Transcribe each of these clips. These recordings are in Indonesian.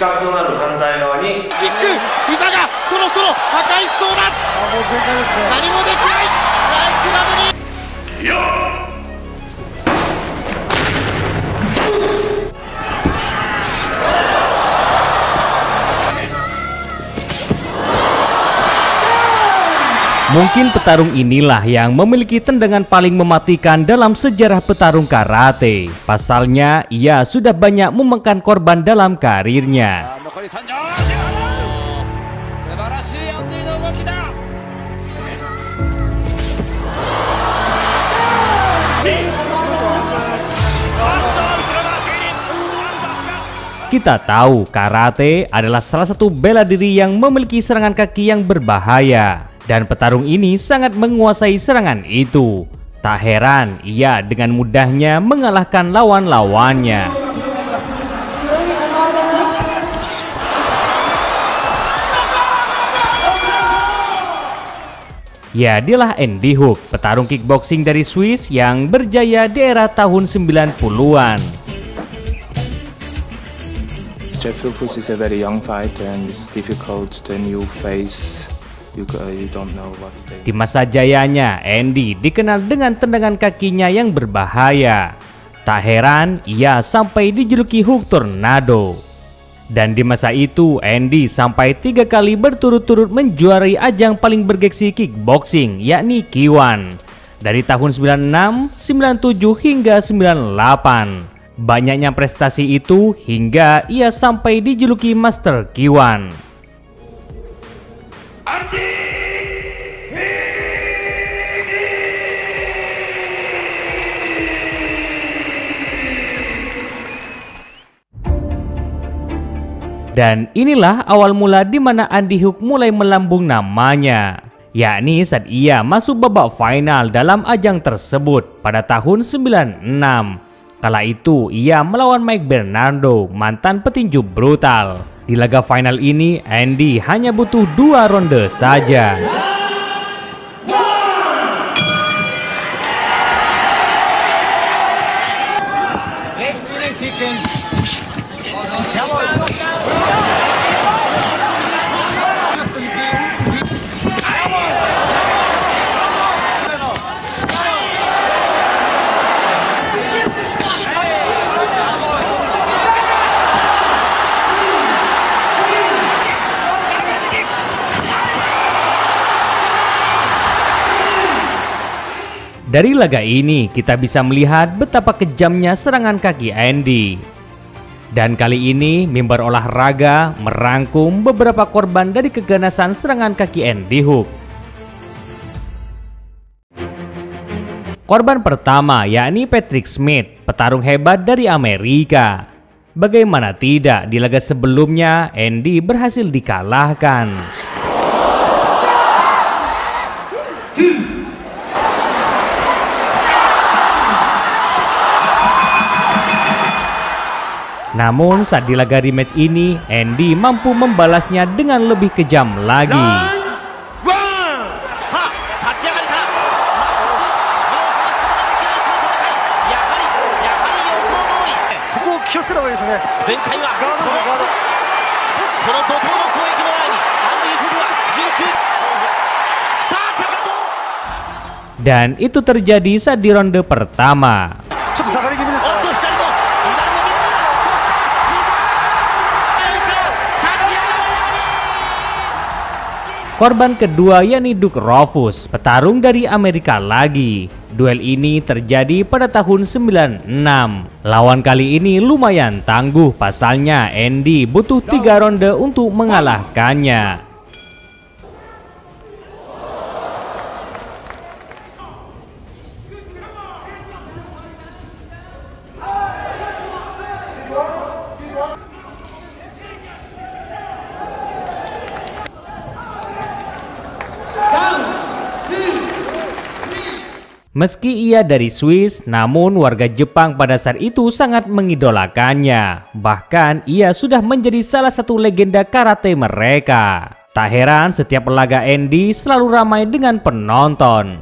角となる反対側にキック、膝がそろそろ破壊しそうだ。もう限界ですね。何もできない。ライクラブにMungkin petarung inilah yang memiliki tendangan paling mematikan dalam sejarah petarung karate. Pasalnya, ia sudah banyak memakan korban dalam karirnya. Kita tahu karate adalah salah satu bela diri yang memiliki serangan kaki yang berbahaya. Dan petarung ini sangat menguasai serangan itu. Tak heran ia dengan mudahnya mengalahkan lawan-lawannya. Ya, dialah Andy Hook, petarung kickboxing dari Swiss yang berjaya di era tahun 90-an. Jeff Rufus is a very young fighter and it's difficult when you face you don't know what they... Di masa jayanya, Andy dikenal dengan tendangan kakinya yang berbahaya. Tak heran ia sampai dijuluki Hook Tornado. Dan di masa itu, Andy sampai 3 kali berturut-turut menjuarai ajang paling bergengsi kickboxing, yakni K1. Dari tahun 96, 97 hingga 98. Banyaknya prestasi itu hingga ia sampai dijuluki Master K1. Dan inilah awal mula di mana Andy Hook mulai melambung namanya, yakni saat ia masuk babak final dalam ajang tersebut pada tahun 96. Kala itu ia melawan Mike Bernardo, mantan petinju brutal. Di laga final ini Andy hanya butuh 2 ronde saja. Dari laga ini kita bisa melihat betapa kejamnya serangan kaki Andy. Dan kali ini mimbar olahraga merangkum beberapa korban dari keganasan serangan kaki Andy Hook. Korban pertama yakni Patrick Smith, petarung hebat dari Amerika. Bagaimana tidak, di laga sebelumnya Andy berhasil dikalahkan. Namun saat di laga rematch ini, Andy mampu membalasnya dengan lebih kejam lagi. Dan itu terjadi saat di ronde pertama. Korban kedua yakni Duke Roufus, petarung dari Amerika lagi. Duel ini terjadi pada tahun 96. Lawan kali ini lumayan tangguh, pasalnya Andy butuh 3 ronde untuk mengalahkannya. Meski ia dari Swiss, namun warga Jepang pada saat itu sangat mengidolakannya. Bahkan ia sudah menjadi salah satu legenda karate mereka. Tak heran setiap laga Andy selalu ramai dengan penonton.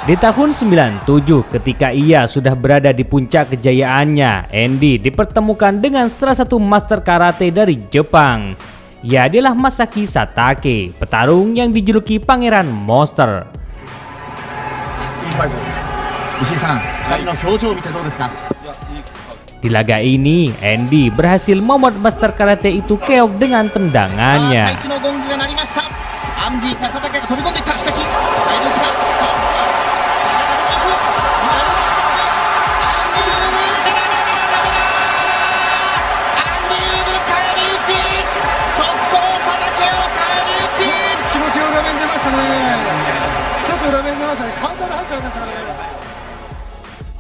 Di tahun 97 ketika ia sudah berada di puncak kejayaannya, Andy dipertemukan dengan salah satu master karate dari Jepang. Ia adalah Masaki Satake, petarung yang dijuluki Pangeran Monster. Di laga ini, Andy berhasil membuat master karate itu keok dengan tendangannya.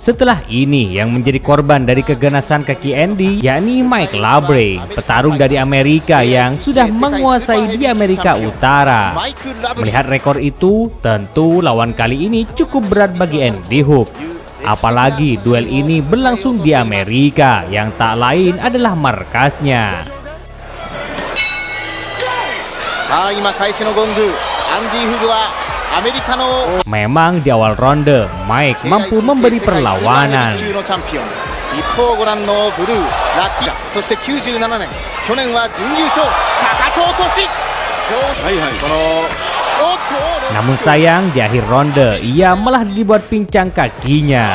Setelah ini, yang menjadi korban dari keganasan kaki Andy yakni Mike Labre, petarung dari Amerika yang sudah menguasai di Amerika Utara. Melihat rekor itu, tentu lawan kali ini cukup berat bagi Andy Hook. Apalagi duel ini berlangsung di Amerika, yang tak lain adalah markasnya. Memang di awal ronde, Mike mampu memberi perlawanan. Namun sayang, di akhir ronde, ia malah dibuat pincang kakinya.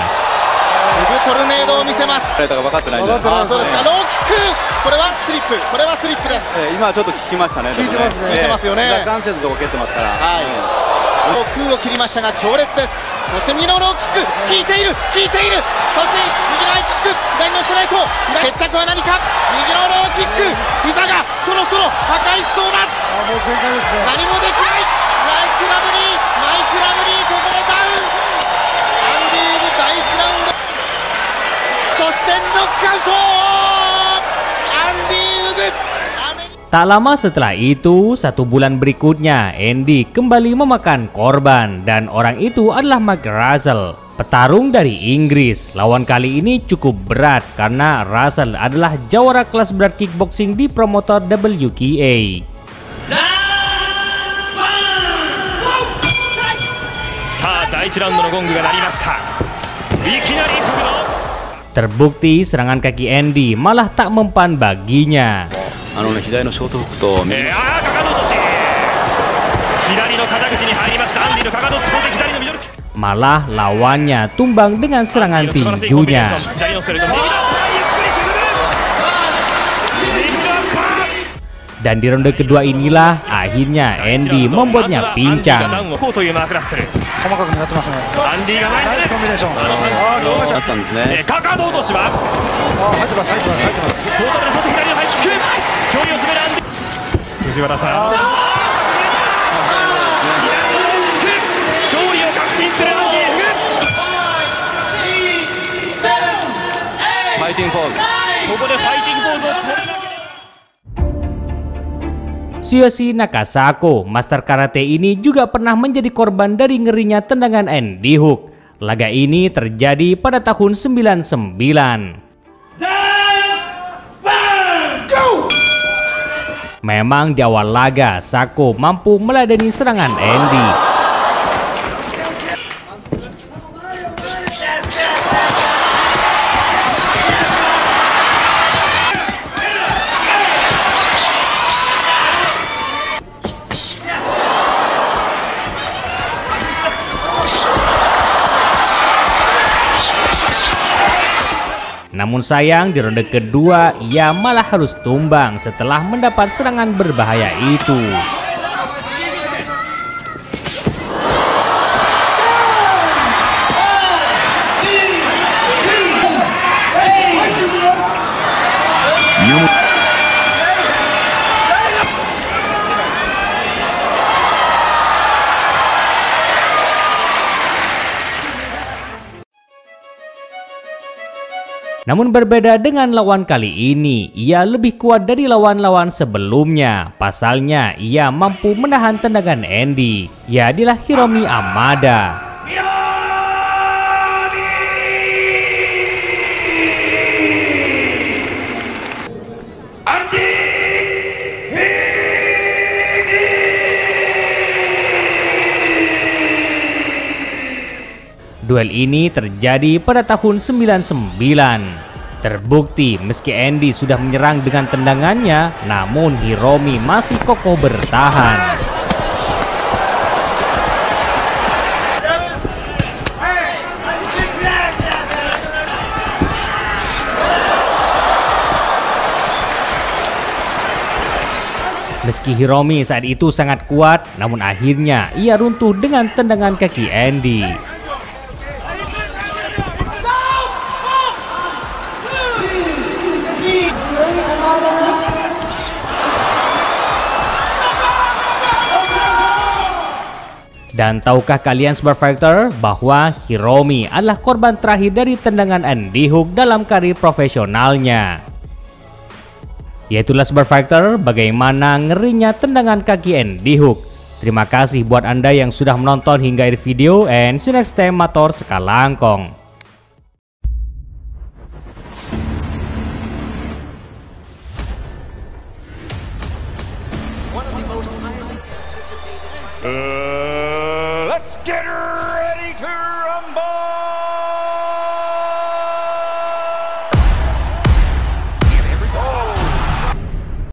Tak lama setelah itu, 1 bulan berikutnya, Andy kembali memakan korban, dan orang itu adalah Mark Russell, petarung dari Inggris. Lawan kali ini cukup berat karena Russell adalah jawara kelas berat kickboxing di promotor WKA. Terbukti serangan kaki Andy malah tak mempan baginya. Malah lawannya tumbang dengan serangan tinjunya. Dan di ronde kedua inilah akhirnya Andy membuatnya pincang. Tsuyoshi Nakasako, master karate ini juga pernah menjadi korban dari ngerinya tendangan Andy Hook. Laga ini terjadi pada tahun 99. Memang di awal laga, Sako mampu meladeni serangan Andy. Namun sayang, di ronde kedua ia malah harus tumbang setelah mendapat serangan berbahaya itu. Namun berbeda dengan lawan kali ini, ia lebih kuat dari lawan-lawan sebelumnya. Pasalnya, ia mampu menahan tendangan Andy. Ia adalah Hiromi Amada. Duel ini terjadi pada tahun 99. Terbukti meski Andy sudah menyerang dengan tendangannya, namun Hiromi masih kokoh bertahan. Meski Hiromi saat itu sangat kuat, namun akhirnya ia runtuh dengan tendangan kaki Andy. Dan tahukah kalian Superfighter bahwa Hiromi adalah korban terakhir dari tendangan Andy Hook dalam karir profesionalnya? Yaitulah Superfighter, bagaimana ngerinya tendangan kaki Andy Hook. Terima kasih buat Anda yang sudah menonton hingga akhir video, and see you next time, Mator Sekalangkong. Let's get her